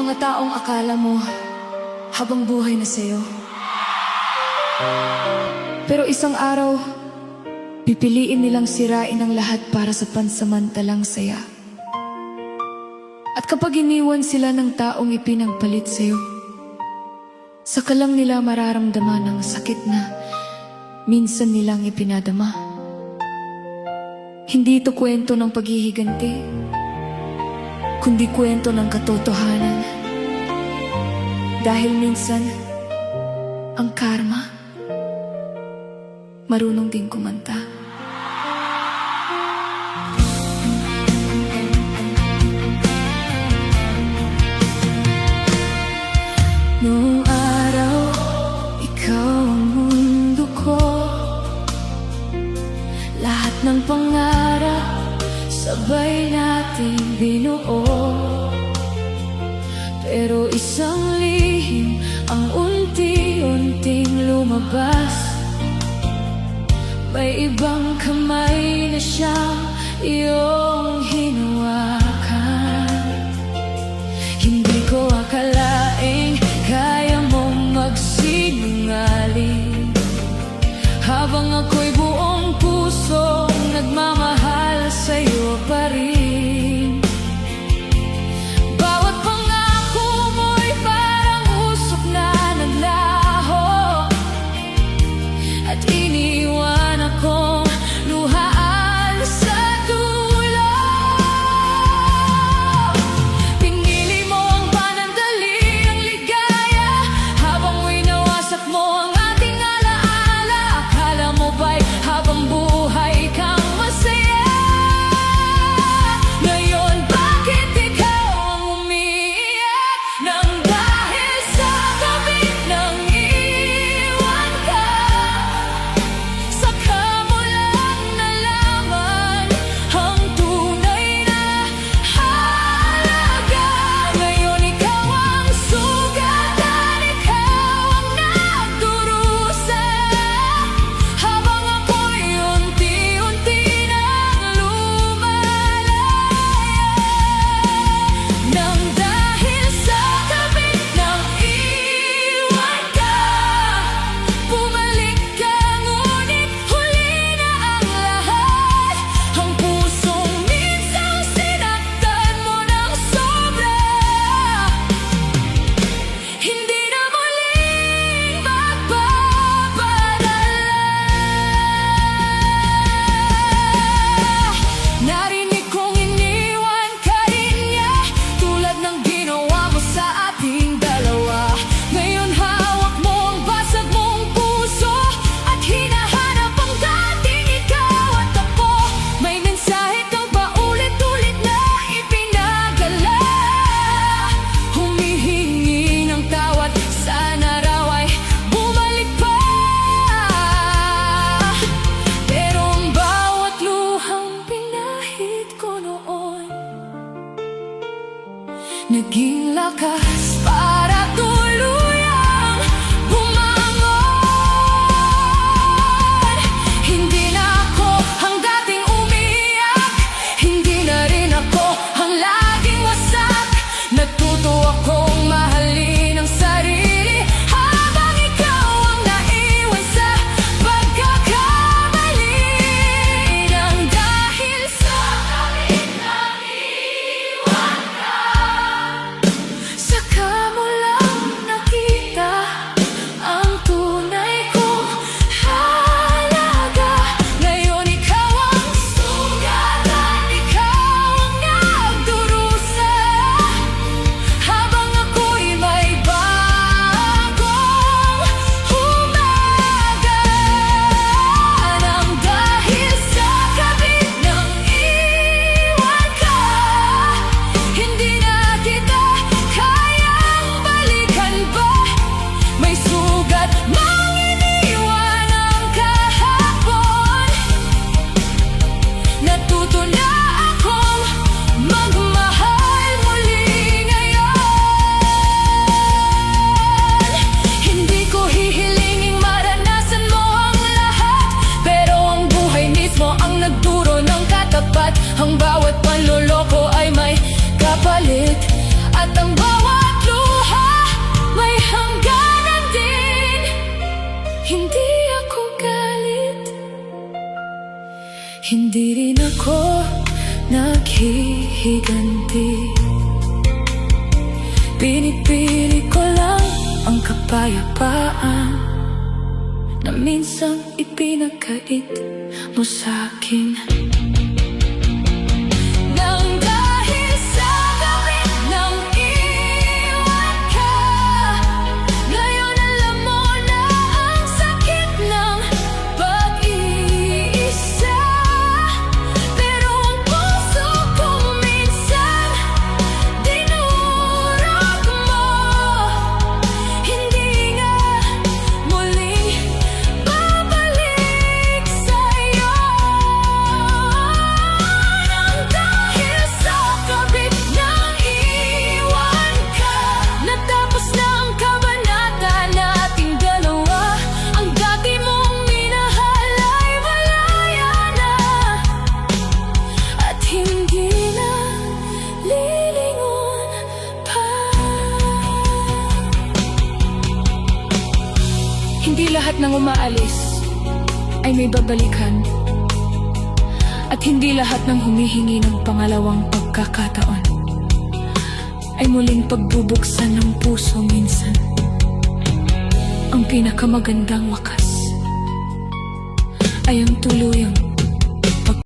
mga taong akala mo habang buhay na sa'yo. Pero isang araw, pipiliin nilang sirain ang lahat para sa pansamantalang saya. At kapag iniwan sila ng taong ipinagpalit sa'yo, saka lang nila mararamdaman ang sakit na minsan nilang ipinadama. Hindi ito kwento ng paghihiganti, kundi kwento ng katotohanan. Dahil minsan, ang karma, marunong din kumanta. Noong araw, ikaw ang mundo ko. Lahat ng pangarap, sabay nating binuo. Pero isang lihim ang unti-unting lumabas. May ibang kamay na siyang iyong hinawakan. Hindi ko akalaing kaya mong magsinungaling, habang ako'y buong pusong nagmamahal sa'yo pa rin. Bawat pangako mo'y parang usok na naglaho, at iniwan akong luhaan sa dulo. Pinili mo ang panandali, ang ligaya, habang winawasak mo ang ating alaala. Akala mo ba'y habang buhay kang masaya? Ngayon bakit ikaw ang umiiyak nang dahil sa kabit ng iwan ka? Saka mo lang nalaman ang tunay na halaga. Ngayon ikaw ang sugatan, ikaw ang nagdurusa, habang ako'y unti-unti nang lumalaya. Nang dahil sa kabit ng iwan ka, bumalik ka, ngunit huli na ang lahat. Ang pusong minsang sinaktan mo ng sobra, hindi na muling magpapadala. Narinig kong iniwan ka rin niya, tulad ng ginawa mo sa ating dalawa. Ngayon hawak mo ang basag mong puso, at hinahanap ang dating ikaw at ako. May mensahe kang paulit-ulit na ipinagala, humihingi ng tawad, sana raw ay bumalik pa. Pero ang bawat luhang pinahid ko noon, naging lakas para tuluyang bumangon. Hindi na ako ang dating umiiyak, hindi na rin ako ang laging wasak. Natuto akong mahalin ang sarili, habang ikaw ang naiwan sa pagkakamali. Nang dahil sa kabit ng iwan ka, saka mo lang nakita Hindi rin ako naghihiganti. Pinipili ko lang ang kapayapaan na minsang ipinagkait mo sa'kin. Nang dahil sa gawin ng iwan ka, ngayon alam mo na ang sakit ng pag-iisa. Pero ang puso kong minsan dinurog mo, hindi nga muling babalik sa'yo. Nang dahil sa kabit ng iwan ka, natapos na ang kabanata nating dalawa. Ang dati mong minahal ay malaya na, at hindi na lilingon pa. Hindi lahat ng umaalis ay may babalikan, at hindi lahat ng humihingi ng pangalawang pagkakataon ay muling pagbubuksan ng puso minsan. Ang pinakamagandang wakas ay ang tuluyang